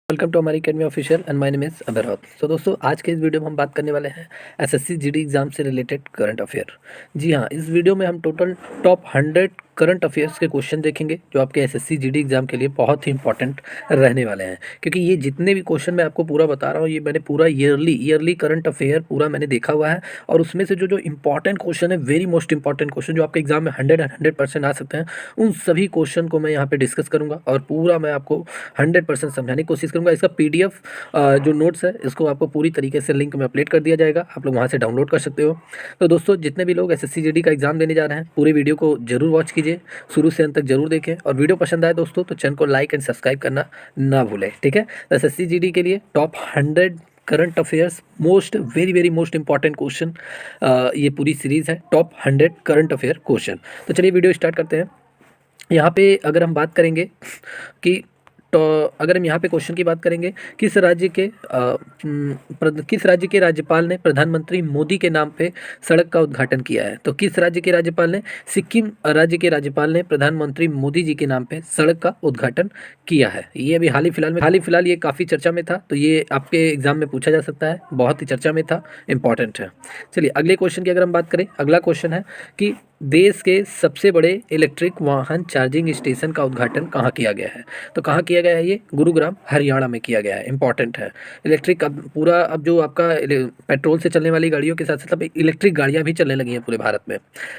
Welcome to हमारी academy official and my name is अबर राउत। तो दोस्तों, आज के इस वीडियो में हम बात करने वाले हैं एसएससी जीडी एग्जाम से रिलेटेड करंट अफेयर। जी हाँ, इस वीडियो में हम टोटल टॉप 100 करंट अफेयर्स के क्वेश्चन देखेंगे जो आपके एसएससी जीडी एग्जाम के लिए बहुत ही इंपॉर्टेंट रहने वाले हैं। क्योंकि ये जितने भी क्वेश्चन मैं आपको पूरा बता रहा हूँ, ये मैंने पूरा ईयरली करंट अफेयर पूरा मैंने देखा हुआ है। और उसमें से जो जो इंपॉर्टेंट क्वेश्चन है, वेरी मोस्ट इंपॉर्टेंट क्वेश्चन जो आपके एग्जाम में 100% आ सकते हैं, उन सभी क्वेश्चन को मैं यहाँ पे डिस्कस करूंगा और पूरा मैं आपको 100% समझाने की कोशिश करूंगा। इसका पीडीएफ जो नोट्स है, इसको आपको पूरी तरीके से लिंक में अपलोड कर दिया जाएगा, आप लोग वहाँ से डाउनलोड कर सकते हो। तो दोस्तों, जितने भी लोग एसएससी जीडी का एग्जाम देने जा रहे हैं, पूरी वीडियो को जरूर वॉच कीजिए, शुरू से अंत तक जरूर देखें। और वीडियो पसंद आए दोस्तों तो चैनल को लाइक एंड सब्सक्राइब करना ना भूलें, ठीक है। एसएससी जीडी के लिए top 100 current affairs most very most important question, ये पूरी सीरीज है टॉप 100 करंट अफेयर क्वेश्चन। तो चलिए वीडियो स्टार्ट करते हैं। यहाँ पे अगर हम बात करेंगे कि तो अगर हम यहाँ पे क्वेश्चन की बात करेंगे, किस राज्य के राज्यपाल ने प्रधानमंत्री मोदी के नाम पे सड़क का उद्घाटन किया है? तो किस राज्य के राज्यपाल ने, सिक्किम राज्य के राज्यपाल ने प्रधानमंत्री मोदी जी के नाम पे सड़क का उद्घाटन किया है। ये अभी हाल ही फिलहाल ये काफ़ी चर्चा में था, तो ये आपके एग्जाम में पूछा जा सकता है, बहुत ही चर्चा में था, इंपॉर्टेंट है। चलिए अगले क्वेश्चन की अगर हम बात करें, अगला क्वेश्चन है कि देश के सबसे बड़े इलेक्ट्रिक वाहन चार्जिंग स्टेशन का उद्घाटन कहाँ किया गया है? तो कहाँ किया गया है? ये गुरुग्राम हरियाणा में किया गया है, इंपॉर्टेंट है। इलेक्ट्रिक अब जो आपका पेट्रोल से चलने वाली गाड़ियों के साथ साथ अब इलेक्ट्रिक गाड़ियाँ भी चलने लगी हैं पूरे भारत में,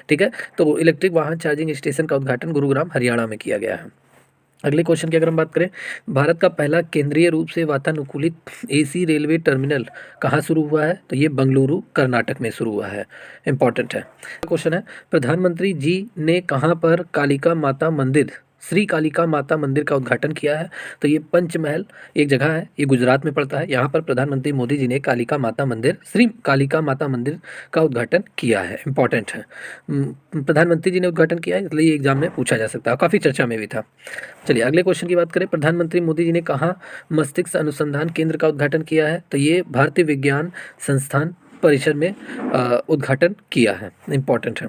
ठीक है। तो इलेक्ट्रिक वाहन चार्जिंग स्टेशन का उद्घाटन गुरुग्राम हरियाणा में किया गया है। अगले क्वेश्चन की अगर हम बात करें, भारत का पहला केंद्रीय रूप से वातानुकूलित एसी रेलवे टर्मिनल कहाँ शुरू हुआ है? तो ये बेंगलुरु कर्नाटक में शुरू हुआ है, इंपॉर्टेंट है। क्वेश्चन है, प्रधानमंत्री जी ने कहाँ पर कालिका माता मंदिर, श्री कालिका माता मंदिर का उद्घाटन किया है? तो ये पंचमहल एक जगह है, ये गुजरात में पड़ता है। यहाँ पर प्रधानमंत्री मोदी जी ने कालिका माता मंदिर, श्री कालिका माता मंदिर का उद्घाटन किया है, इंपॉर्टेंट है। प्रधानमंत्री जी ने उद्घाटन किया है, इसलिए एग्जाम में पूछा जा सकता है, काफ़ी चर्चा में भी था। चलिए अगले क्वेश्चन की बात करें, प्रधानमंत्री मोदी जी ने कहाँ मस्तिष्क अनुसंधान केंद्र का उद्घाटन किया है? तो ये भारतीय विज्ञान संस्थान परिसर में उद्घाटन किया है, इंपॉर्टेंट है।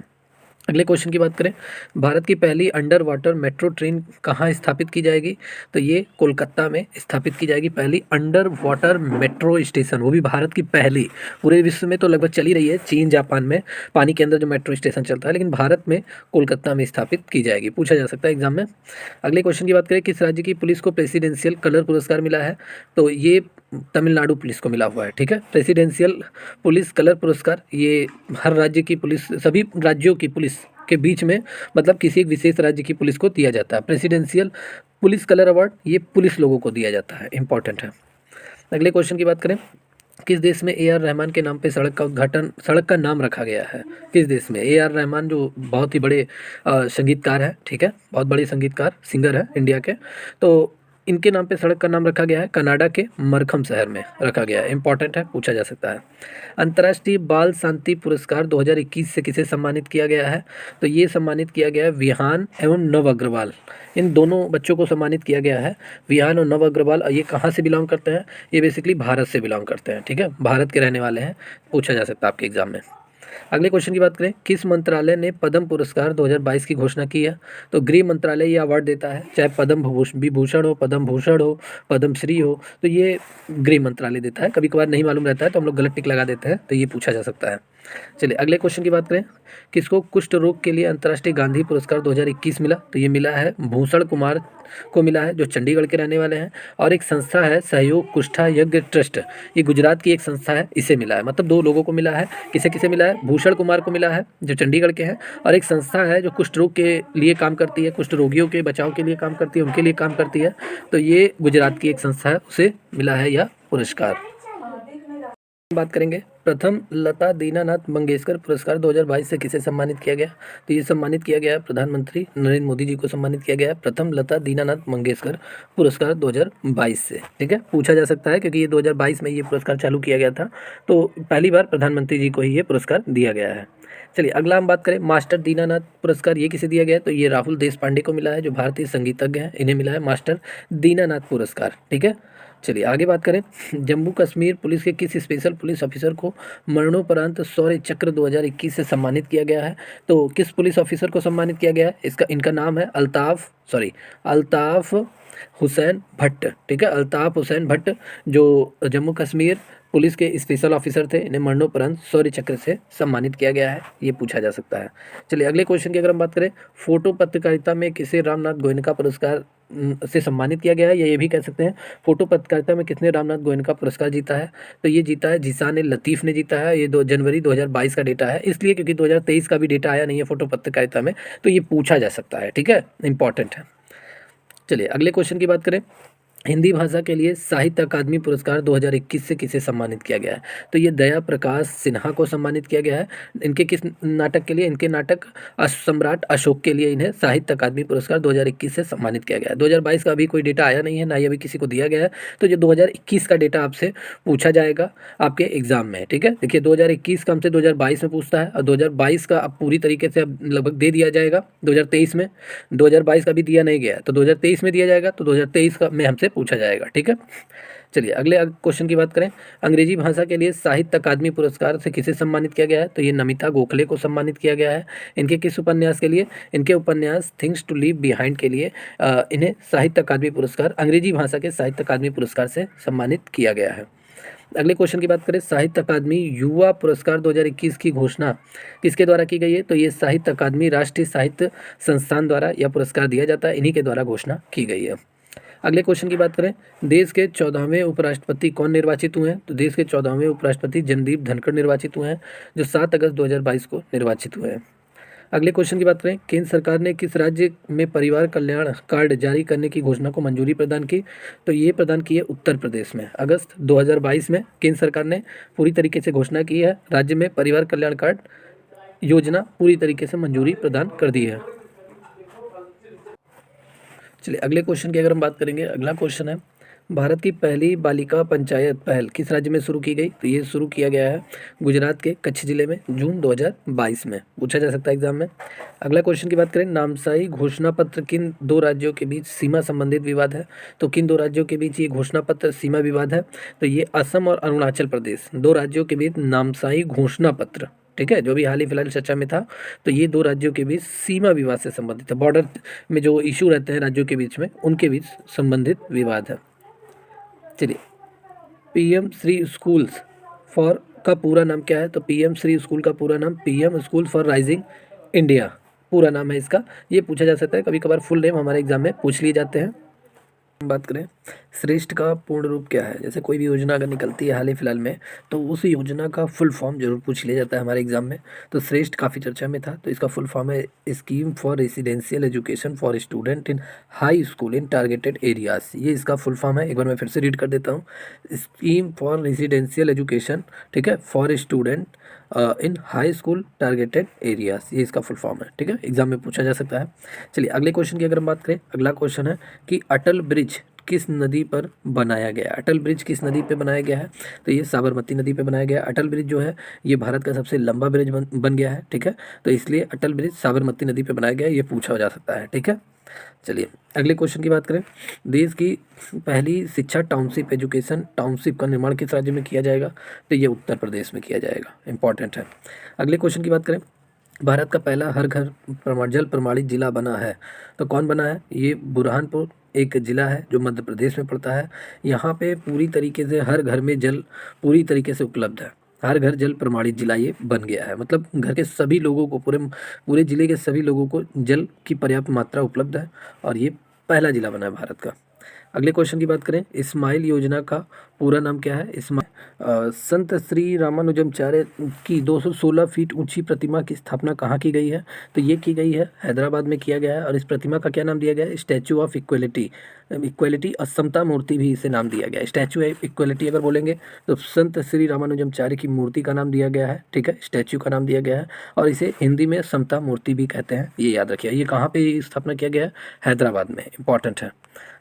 अगले क्वेश्चन की बात करें, भारत की पहली अंडर वाटर मेट्रो ट्रेन कहाँ स्थापित की जाएगी? तो ये कोलकाता में स्थापित की जाएगी, पहली अंडर वाटर मेट्रो स्टेशन, वो भी भारत की पहली। पूरे विश्व में तो लगभग चली रही है, चीन जापान में पानी के अंदर जो मेट्रो स्टेशन चलता है, लेकिन भारत में कोलकाता में स्थापित की जाएगी, पूछा जा सकता है एग्जाम में। अगले क्वेश्चन की बात करें, किस राज्य की पुलिस को प्रेसिडेंशियल कलर पुरस्कार मिला है? तो ये तमिलनाडु पुलिस को मिला हुआ है, ठीक है। प्रेसिडेंशियल पुलिस कलर पुरस्कार ये हर राज्य की पुलिस, सभी राज्यों की पुलिस के बीच में, मतलब किसी एक विशेष राज्य की पुलिस को दिया जाता है। प्रेसिडेंशियल पुलिस कलर अवार्ड ये पुलिस लोगों को दिया जाता है, इंपॉर्टेंट है। अगले क्वेश्चन की बात करें, किस देश में ए आर रहमान के नाम पे सड़क का नाम रखा गया है? किस देश में? ए आर रहमान जो बहुत ही बड़े संगीतकार हैं, ठीक है, बहुत बड़े संगीतकार सिंगर है इंडिया के, तो इनके नाम पे सड़क का नाम रखा गया है, कनाडा के मरखम शहर में रखा गया है, इंपॉर्टेंट है, पूछा जा सकता है। अंतर्राष्ट्रीय बाल शांति पुरस्कार 2021 से किसे सम्मानित किया गया है? तो ये सम्मानित किया गया है विहान एवं नव अग्रवाल, इन दोनों बच्चों को सम्मानित किया गया है, विहान और नव अग्रवाल। ये कहाँ से बिलोंग करते हैं? ये बेसिकली भारत से बिलोंग करते हैं, ठीक है, भारत के रहने वाले हैं, पूछा जा सकता है आपके एग्जाम में। अगले क्वेश्चन की बात करें, किस मंत्रालय ने पद्म पुरस्कार 2022 की घोषणा की है? तो गृह मंत्रालय ये अवार्ड देता है, चाहे पद्म विभूषण हो, पद्म भूषण हो, पद्म श्री हो, तो ये गृह मंत्रालय देता है। कभी कभार नहीं मालूम रहता है तो हम लोग गलत टिक लगा देते हैं, तो ये पूछा जा सकता है। चलिए अगले क्वेश्चन की बात करें, किसको कुष्ठ रोग के लिए अंतर्राष्ट्रीय गांधी पुरस्कार 2021 मिला? तो ये मिला है भूषण कुमार को मिला है, जो चंडीगढ़ के रहने वाले हैं। और एक संस्था है सहयोग कुष्ठा यज्ञ ट्रस्ट, ये गुजरात की एक संस्था है, इसे मिला है। मतलब दो लोगों को मिला है, किसे किसे मिला है? भूषण कुमार को मिला है जो चंडीगढ़ के हैं, और एक संस्था है जो कुष्ठ रोग के लिए काम करती है, कुष्ठ रोगियों के बचाव के लिए काम करती है, उनके लिए काम करती है, तो ये गुजरात की एक संस्था है, उसे मिला है यह पुरस्कार। बात करेंगे, प्रथम लता दीनानाथ मंगेशकर पुरस्कार 2022 से किसे सम्मानित किया गया? तो ये सम्मानित किया गया है प्रधानमंत्री नरेंद्र मोदी जी को सम्मानित किया गया है प्रथम लता दीनानाथ मंगेशकर पुरस्कार 2022 से, ठीक है, पूछा जा सकता है क्योंकि ये 2022 में ये पुरस्कार चालू किया गया था, तो पहली बार प्रधानमंत्री जी को ही ये पुरस्कार दिया गया है। चलिए अगला हम बात करें, मास्टर दीनानाथ पुरस्कार ये किसे दिया गया है? तो ये राहुल देशपांडे को मिला है, जो भारतीय संगीतज्ञ हैं, इन्हें मिला है मास्टर दीनानाथ पुरस्कार, ठीक है। चलिए आगे बात करें। जम्मू कश्मीर पुलिस के किस स्पेशल पुलिस ऑफिसर को मरणोपरांत शौर्य चक्र 2021 से सम्मानित किया गया है? तो किस पुलिस ऑफिसर को सम्मानित किया गया है? इनका नाम है अल्ताफ हुसैन भट्ट। ठीक है, अल्ताफ हुसैन भट्ट जो जम्मू कश्मीर पुलिस के स्पेशल ऑफिसर थे, इन्हें मरणोपरांत शौर्य चक्र से सम्मानित किया गया है, ये पूछा जा सकता है। चलिए अगले क्वेश्चन की अगर हम बात करें, फोटो पत्रकारिता में किसे रामनाथ गोयनका पुरस्कार से सम्मानित किया गया है, या ये भी कह सकते हैं फोटो पत्रकारिता में किसने रामनाथ गोयनका पुरस्कार जीता है? तो ये जीता है जिसान लतीफ़ ने जीता है। ये 2 जनवरी 2022 का डेटा है, इसलिए क्योंकि 2023 का भी डेटा आया नहीं है फोटो पत्रकारिता में, तो ये पूछा जा सकता है। ठीक है, इंपॉर्टेंट है। चलिए अगले क्वेश्चन की बात करें। हिंदी भाषा के लिए साहित्य अकादमी पुरस्कार 2021 से किसे सम्मानित किया गया है? तो ये दया प्रकाश सिन्हा को सम्मानित किया गया है। इनके किस नाटक के लिए? इनके नाटक सम्राट अशोक के लिए इन्हें साहित्य अकादमी पुरस्कार 2021 से सम्मानित किया गया है। 2022 का अभी कोई डेटा आया नहीं है, ना ही अभी किसी को दिया गया है, तो ये 2021 का डेटा आपसे पूछा जाएगा आपके एग्जाम में। ठीक है, देखिए 2021 का हमसे 2022 में पूछता है, और 2022 का अब पूरी तरीके से अब लगभग दे दिया जाएगा 2023 में। 2022 का भी दिया नहीं गया है, तो 2023 में दिया जाएगा, तो 2023 का में हमसे पूछा जाएगा। ठीक है, चलिए अगले क्वेश्चन की बात करें। अंग्रेजी भाषा के लिए साहित्य अकादमी पुरस्कार से किसे सम्मानित किया गया है? तो ये नमिता गोखले को सम्मानित किया गया है। इनके किस उपन्यास के लिए? इनके उपन्यास थिंग्स टू लीव बिहाइंड के लिए इन्हें साहित्य अकादमी पुरस्कार, अंग्रेजी भाषा के साहित्य अकादमी पुरस्कार से सम्मानित किया गया है। अगले क्वेश्चन की बात करें, साहित्य अकादमी युवा पुरस्कार 2021 की घोषणा किसके द्वारा की गई है? तो ये साहित्य अकादमी राष्ट्रीय साहित्य संस्थान द्वारा यह पुरस्कार दिया जाता है, इन्हीं के द्वारा घोषणा की गई है। अगले क्वेश्चन की बात करें, देश के 14वें उपराष्ट्रपति कौन निर्वाचित हुए हैं? तो देश के 14वें उपराष्ट्रपति जगदीप धनखड़ निर्वाचित हुए हैं, जो 7 अगस्त 2022 को निर्वाचित हुए हैं। अगले क्वेश्चन की बात करें, केंद्र सरकार ने किस राज्य में परिवार कल्याण कार्ड जारी करने की घोषणा को मंजूरी प्रदान की? तो ये प्रदान की है उत्तर प्रदेश में। अगस्त 2022 में केंद्र सरकार ने पूरी तरीके से घोषणा की है, राज्य में परिवार कल्याण कार्ड योजना पूरी तरीके से मंजूरी प्रदान कर दी है। चलिए अगले क्वेश्चन की अगर हम बात करेंगे, अगला क्वेश्चन है, भारत की पहली बालिका पंचायत पहल किस राज्य में शुरू की गई? तो ये शुरू किया गया है गुजरात के कच्छ जिले में, जून 2022 में, पूछा जा सकता है एग्जाम में। अगला क्वेश्चन की बात करें, नामसाई घोषणा पत्र किन 2 राज्यों के बीच सीमा संबंधित विवाद है? तो किन 2 राज्यों के बीच ये घोषणा पत्र सीमा विवाद है? तो ये असम और अरुणाचल प्रदेश, 2 राज्यों के बीच नामसाई घोषणा पत्र, ठीक है, जो भी हाल ही फिलहाल चर्चा में था, तो ये 2 राज्यों के बीच सीमा विवाद से संबंधित है। बॉर्डर में जो इशू रहते हैं राज्यों के बीच में, उनके बीच संबंधित विवाद है। चलिए, पीएम श्री स्कूल्स फॉर का पूरा नाम क्या है? तो पीएम श्री स्कूल का पूरा नाम PM school for rising India पूरा नाम है इसका। ये पूछा जा सकता है, कभी कभार फुल नेम हमारे एग्जाम में पूछ लिए जाते हैं। बात करें, श्रेष्ठ का पूर्ण रूप क्या है? जैसे कोई भी योजना अगर निकलती है हाल ही फिलहाल में, तो उस योजना का फुल फॉर्म जरूर पूछ लिया जाता है हमारे एग्जाम में। तो श्रेष्ठ काफ़ी चर्चा में था, तो इसका फुल फॉर्म है scheme for residential education for student in high school in targeted areas. ये इसका फुल फॉर्म है, एक बार मैं फिर से रीड कर देता हूँ। स्कीम फॉर रेसिडेंशियल एजुकेशन, ठीक है, for student in high school targeted areas, ये इसका फुल फॉर्म है। ठीक है, एग्जाम में पूछा जा सकता है। चलिए अगले क्वेश्चन की अगर हम बात करें, अगला क्वेश्चन है कि अटल ब्रिज किस नदी पर बनाया गया है? अटल ब्रिज किस नदी पे बनाया गया है? तो ये साबरमती नदी पे बनाया गया है। अटल ब्रिज जो है ये भारत का सबसे लंबा ब्रिज बन गया है। ठीक है, तो इसलिए अटल ब्रिज साबरमती नदी पे बनाया गया है, ये पूछा जा सकता है। ठीक है, चलिए अगले क्वेश्चन की बात करें, देश की पहली शिक्षा टाउनशिप एजुकेशन टाउनशिप का निर्माण किस राज्य में किया जाएगा? तो ये उत्तर प्रदेश में किया जाएगा, इंपॉर्टेंट है। अगले क्वेश्चन की बात करें, भारत का पहला हर घर जल प्रमाणित जिला बना है, तो कौन बना है? ये बुरहानपुर एक ज़िला है जो मध्य प्रदेश में पड़ता है। यहाँ पे पूरी तरीके से हर घर में जल पूरी तरीके से उपलब्ध है, हर घर जल प्रमाणित जिला ये बन गया है, मतलब घर के सभी लोगों को, पूरे ज़िले के सभी लोगों को जल की पर्याप्त मात्रा उपलब्ध है, और ये पहला जिला बना है भारत का। अगले क्वेश्चन की बात करें, इस्माइल योजना का पूरा नाम क्या है? संत श्री रामानुजमचार्य की 216 फीट ऊंची प्रतिमा की स्थापना कहाँ की गई है? तो ये की गई है हैदराबाद में किया गया है, और इस प्रतिमा का क्या नाम दिया गया है? स्टैचू ऑफ इक्वलिटी, इक्वलिटी असमता मूर्ति भी इसे नाम दिया गया है। स्टैचू ऑफ इक्वलिटी अगर बोलेंगे तो संत श्री रामानुजमचार्य की मूर्ति का नाम दिया गया है, ठीक है, स्टैचू का नाम दिया गया है, और इसे हिंदी में समता मूर्ति भी कहते हैं, ये याद रखिए। ये कहाँ पे स्थापना किया गया है? हैदराबाद में, इंपॉर्टेंट है।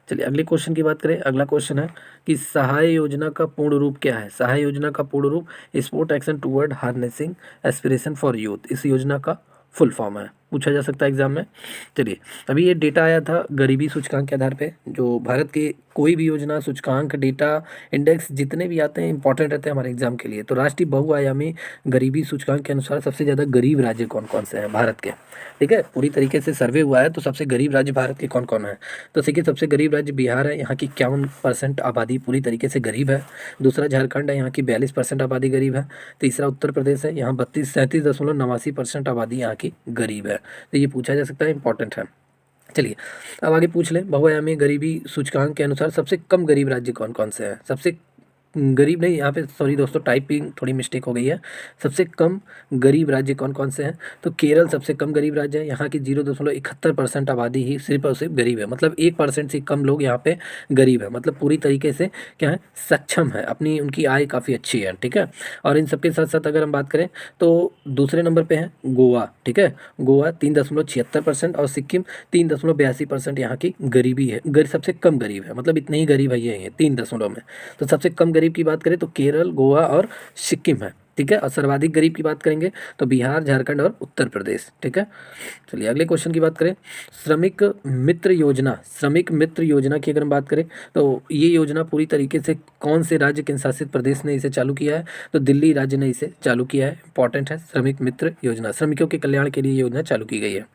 चलिए अगले क्वेश्चन की बात करें, अगला क्वेश्चन है कि सहाय योजना का पूर्ण रूप क्या है? सहाय योजना का पूर्ण रूप sport action toward harnessing aspiration for youth, इस योजना का फुल फॉर्म है। पूछा जा सकता है एग्जाम में। चलिए, अभी ये डेटा आया था गरीबी सूचकांक के आधार पे, जो भारत के कोई भी योजना, सूचकांक, डेटा, इंडेक्स जितने भी आते हैं इंपॉर्टेंट रहते हैं हमारे एग्जाम के लिए। तो राष्ट्रीय बहुआयामी गरीबी सूचकांक के अनुसार सबसे ज़्यादा गरीब राज्य कौन कौन से हैं भारत के, ठीक है, पूरी तरीके से सर्वे हुआ है। तो सबसे गरीब राज्य भारत के कौन कौन है, तो देखिए सबसे गरीब राज्य बिहार है, यहाँ की 51% आबादी पूरी तरीके से गरीब है। दूसरा झारखंड है, यहाँ की 42% आबादी गरीब है। तीसरा उत्तर प्रदेश है, यहाँ 37.89% आबादी यहाँ की गरीब है। तो ये पूछा जा सकता है, इंपॉर्टेंट है। चलिए, अब आगे पूछ लें, बहुआयामी गरीबी सूचकांक के अनुसार सबसे कम गरीब राज्य कौन कौन से हैं। सबसे गरीब नहीं, यहाँ पे सॉरी दोस्तों, टाइपिंग थोड़ी मिस्टेक हो गई है। सबसे कम गरीब राज्य कौन कौन से हैं, तो केरल सबसे कम गरीब राज्य है, यहाँ की 0.71% आबादी ही सिर्फ और सिर्फ गरीब है, मतलब 1% से कम लोग यहाँ पे गरीब है, मतलब पूरी तरीके से क्या है, सक्षम है, अपनी उनकी आय काफ़ी अच्छी है, ठीक है। और इन सबके साथ साथ अगर हम बात करें तो दूसरे नंबर पे है गोवा, ठीक है, गोवा 3.76% और सिक्किम 3.82% यहाँ की गरीबी है, सबसे कम गरीब है, मतलब इतने ही गरीब है ये 3 में। तो सबसे कम गरीब की बात करें तो केरल, गोवा और सिक्किम है, ठीक है। और सर्वाधिक गरीब की बात करेंगे तो बिहार, झारखंड और उत्तर प्रदेश, ठीक है। चलिए अगले क्वेश्चन की बात करें, श्रमिक मित्र योजना, श्रमिक मित्र योजना की अगर हम बात करें तो ये योजना पूरी तरीके से कौन से राज्य केंद्र शासित प्रदेश ने इसे चालू किया है, तो दिल्ली राज्य ने इसे चालू किया है। इंपॉर्टेंट है श्रमिक मित्र योजना, श्रमिकों के कल्याण के लिए योजना चालू की गई है।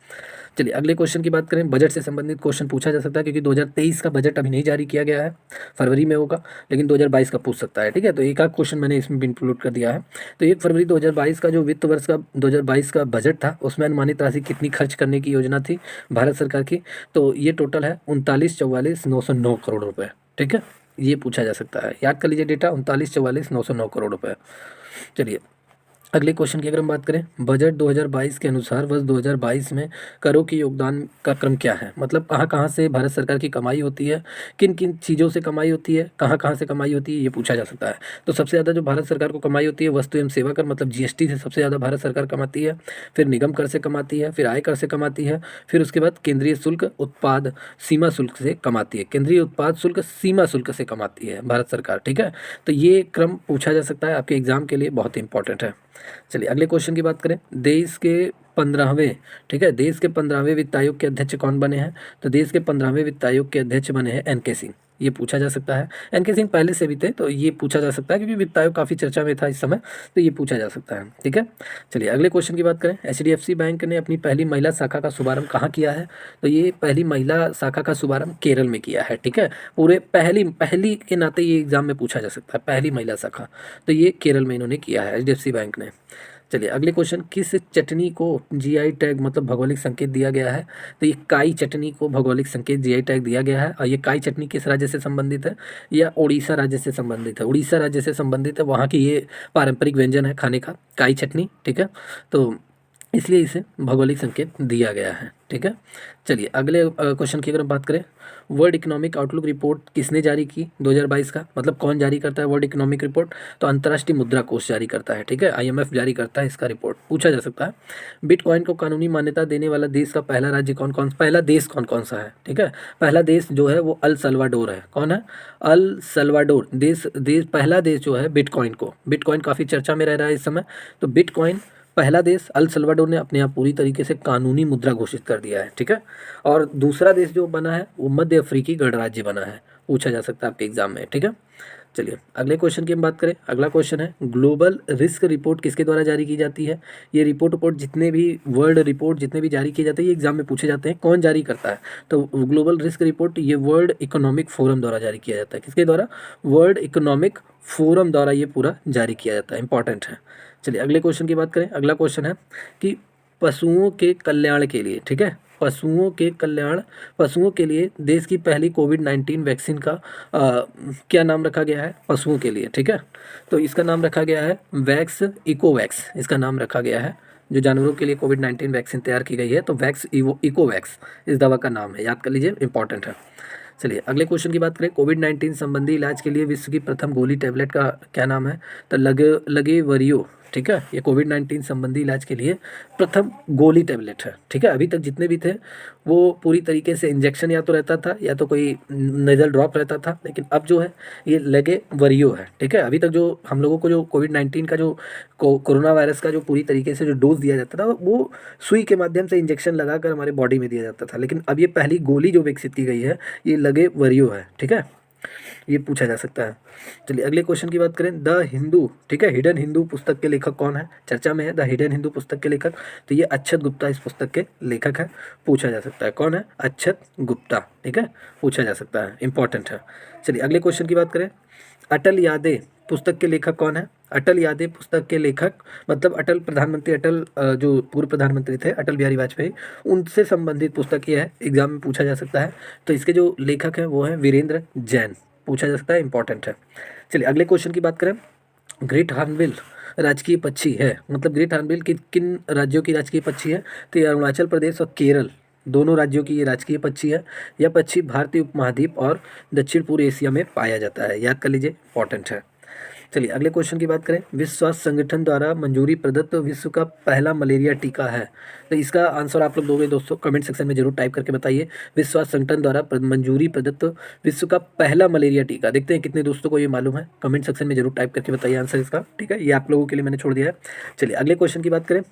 चलिए अगले क्वेश्चन की बात करें, बजट से संबंधित क्वेश्चन पूछा जा सकता है, क्योंकि 2023 का बजट अभी नहीं जारी किया गया है, फरवरी में होगा, लेकिन 2022 का पूछ सकता है, ठीक है। तो एक आध क्वेश्चन मैंने इसमें भी इंक्लूड कर दिया है। तो 1 फरवरी 2022 का जो वित्त वर्ष का 2022 का बजट था, उसमें अनुमानित राशि कितनी खर्च करने की योजना थी भारत सरकार की, तो ये टोटल है 39,44,909 करोड़ रुपये, ठीक है। ये पूछा जा सकता है, याद कर लीजिए डेटा, 39,44,909 करोड़ रुपये। चलिए अगले क्वेश्चन की अगर हम बात करें, बजट 2022 के अनुसार वर्ष 2022 में करों के योगदान का क्रम क्या है, मतलब कहाँ कहाँ से भारत सरकार की कमाई होती है, किन किन चीज़ों से कमाई होती है, कहाँ कहाँ से कमाई होती है, ये पूछा जा सकता है। तो सबसे ज़्यादा जो भारत सरकार को कमाई होती है वस्तु एवं सेवा कर, मतलब जीएसटी से सबसे ज़्यादा भारत सरकार कमाती है, फिर निगम कर से कमाती है, फिर आय कर से कमाती है, फिर उसके बाद केंद्रीय शुल्क उत्पाद सीमा शुल्क से कमाती है, केंद्रीय उत्पाद शुल्क सीमा शुल्क से कमाती है भारत सरकार, ठीक है। तो ये क्रम पूछा जा सकता है आपके एग्जाम के लिए, बहुत ही इंपॉर्टेंट है। चलिए अगले क्वेश्चन की बात करें, देश के 15वें, ठीक है, देश के 15वें वित्त आयोग के अध्यक्ष कौन बने हैं, तो देश के 15वें वित्त आयोग के अध्यक्ष बने हैं एन के सिंह। ये पूछा जा सकता है, एन के सिंह पहले से भी थे, तो ये पूछा जा सकता है क्योंकि वित्त आयोग काफ़ी चर्चा में था इस समय, तो ये पूछा जा सकता है, ठीक है। चलिए अगले क्वेश्चन की बात करें, एचडीएफसी बैंक ने अपनी पहली महिला शाखा का शुभारंभ कहाँ किया है, तो ये पहली महिला शाखा का शुभारंभ केरल में किया है, ठीक है। पूरे पहली के नाते ये एग्जाम में पूछा जा सकता है, पहली महिला शाखा, तो ये केरल में इन्होंने किया है एचडीएफसी बैंक ने। चलिए अगले क्वेश्चन, किस चटनी को जीआई टैग मतलब भौगोलिक संकेत दिया गया है, तो ये काई चटनी को भौगोलिक संकेत जीआई टैग दिया गया है। और ये काई चटनी किस राज्य से संबंधित है, या उड़ीसा राज्य से संबंधित है, उड़ीसा राज्य से संबंधित है, वहाँ की ये पारंपरिक व्यंजन है खाने का काई चटनी, ठीक है। तो इसलिए इसे भौगोलिक संकेत दिया गया है, ठीक है। चलिए अगले क्वेश्चन की अगर हम बात करें, वर्ल्ड इकोनॉमिक आउटलुक रिपोर्ट किसने जारी की 2022 का, मतलब कौन जारी करता है वर्ल्ड इकोनॉमिक रिपोर्ट, तो अंतर्राष्ट्रीय मुद्रा कोष जारी करता है, ठीक है, आईएमएफ जारी करता है इसका रिपोर्ट, पूछा जा सकता है। बिटकॉइन को कानूनी मान्यता देने वाला देश का पहला राज्य कौन कौन, पहला देश कौन कौन सा है, ठीक है। पहला देश जो है वो अल सल्वाडोर है, कौन है, अल सल्वाडोर देश पहला देश जो है बिटकॉइन काफ़ी चर्चा में रह रहा है इस समय, तो बिटकॉइन पहला देश अल सल्वाडोर ने अपने आप पूरी तरीके से कानूनी मुद्रा घोषित कर दिया है, ठीक है। और दूसरा देश जो बना है वो मध्य अफ्रीकी गणराज्य बना है, पूछा जा सकता है आपके एग्जाम में, ठीक है। चलिए अगले क्वेश्चन की हम बात करें, अगला क्वेश्चन है, ग्लोबल रिस्क रिपोर्ट किसके द्वारा जारी की जाती है, ये रिपोर्ट जितने भी वर्ल्ड रिपोर्ट जितने भी जारी किए जाते हैं ये एग्जाम में पूछे जाते हैं, कौन जारी करता है, तो ग्लोबल रिस्क रिपोर्ट ये वर्ल्ड इकोनॉमिक फोरम द्वारा जारी किया जाता है, किसके द्वारा, वर्ल्ड इकोनॉमिक फोरम द्वारा ये पूरा जारी किया जाता है, इंपॉर्टेंट है। चलिए अगले क्वेश्चन की बात करें, अगला क्वेश्चन है कि पशुओं के कल्याण के लिए, ठीक है, पशुओं के लिए देश की पहली कोविड-19 वैक्सीन का क्या नाम रखा गया है, पशुओं के लिए, ठीक है। तो इसका नाम रखा गया है इकोवैक्स, इसका नाम रखा गया है, जो जानवरों के लिए कोविड-19 वैक्सीन तैयार की गई है, तो इकोवैक्स इस दवा का नाम है, याद कर लीजिए, इंपॉर्टेंट है। चलिए अगले क्वेश्चन की बात करें, कोविड-19 संबंधी इलाज के लिए विश्व की प्रथम गोली टैबलेट का क्या नाम है, तो लगेवरियो ठीक है। ये कोविड-19 संबंधी इलाज के लिए प्रथम गोली टैबलेट है, ठीक है। अभी तक जितने भी थे वो पूरी तरीके से इंजेक्शन या तो रहता था या तो कोई नेज़ल ड्रॉप रहता था, लेकिन अब जो है ये लगे वरियो है, ठीक है। अभी तक जो हम लोगों को जो कोविड-19 का जो कोरोना वायरस का जो पूरी तरीके से जो डोज़ दिया जाता था वो सुई के माध्यम से इंजेक्शन लगाकर हमारे बॉडी में दिया जाता था, लेकिन अब ये पहली गोली जो विकसित की गई है ये लगे वरियो है, ठीक है। ये पूछा जा सकता है। चलिए अगले क्वेश्चन की बात करें, द हिंदू, ठीक है, हिडन हिंदू पुस्तक के लेखक कौन है? चर्चा में है द हिडन हिंदू पुस्तक के लेखक, तो ये अक्षत गुप्ता इस पुस्तक के लेखक है। पूछा जा सकता है कौन है? अक्षत गुप्ता, ठीक है, पूछा जा सकता है, इंपॉर्टेंट है। चलिए अगले क्वेश्चन की बात करें, अटल यादें पुस्तक के लेखक कौन है? अटल यादें पुस्तक के लेखक मतलब अटल प्रधानमंत्री जो पूर्व प्रधानमंत्री थे अटल बिहारी वाजपेयी, उनसे संबंधित पुस्तक ये है, एग्जाम में पूछा जा सकता है। तो इसके जो लेखक हैं वो हैं वीरेंद्र जैन, पूछा जा सकता है, इंपॉर्टेंट है। चलिए अगले क्वेश्चन की बात करें, ग्रेट हॉर्नबिल राजकीय पक्षी है, मतलब ग्रेट हॉर्नबिल किन राज्यों की राजकीय पक्षी है? तो ये अरुणाचल प्रदेश और केरल दोनों राज्यों की ये राजकीय पक्षी है। यह पक्षी भारतीय उपमहाद्वीप और दक्षिण पूर्व एशिया में पाया जाता है, याद कर लीजिए, इंपॉर्टेंट है। चलिए अगले क्वेश्चन की बात करें, विश्व स्वास्थ्य संगठन द्वारा मंजूरी प्रदत्त विश्व का पहला मलेरिया टीका है, तो इसका आंसर आप लोग दोगे दोस्तों, कमेंट सेक्शन में जरूर टाइप करके बताइए। विश्व स्वास्थ्य संगठन द्वारा मंजूरी प्रदत्त विश्व का पहला मलेरिया टीका, देखते हैं कितने दोस्तों को ये मालूम है, कमेंट सेक्शन में जरूर टाइप करके बताइए आंसर इसका, ठीक है। ये आप लोगों के लिए मैंने छोड़ दिया है। चलिए अगले क्वेश्चन की बात करें,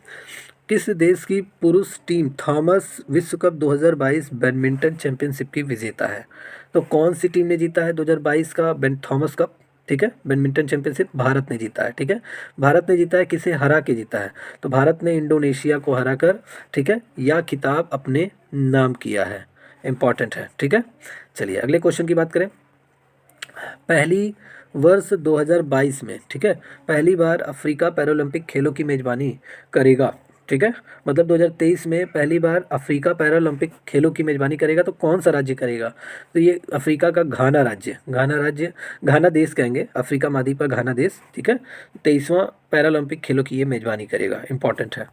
किस देश की पुरुष टीम थॉमस विश्व कप 2022 बैडमिंटन चैंपियनशिप की विजेता है? तो कौन सी टीम ने जीता है 2022 का थॉमस कप, ठीक है, बैडमिंटन चैंपियनशिप? भारत ने जीता है, ठीक है, भारत ने जीता है। किसे हरा के जीता है? तो भारत ने इंडोनेशिया को हराकर, ठीक है, यह खिताब अपने नाम किया है, इंपॉर्टेंट है, ठीक है। चलिए अगले क्वेश्चन की बात करें, पहली वर्ष 2022 में, ठीक है, पहली बार अफ्रीका पैरालंपिक खेलों की मेजबानी करेगा, ठीक है, मतलब 2023 में पहली बार अफ्रीका पैरालंपिक खेलों की मेजबानी करेगा, तो कौन सा राज्य करेगा? तो ये अफ्रीका का घाना राज्य, घाना देश कहेंगे, अफ्रीका महाद्वीप का घाना देश, ठीक है, 23वां पैरालंपिक खेलों की ये मेजबानी करेगा, इंपॉर्टेंट है।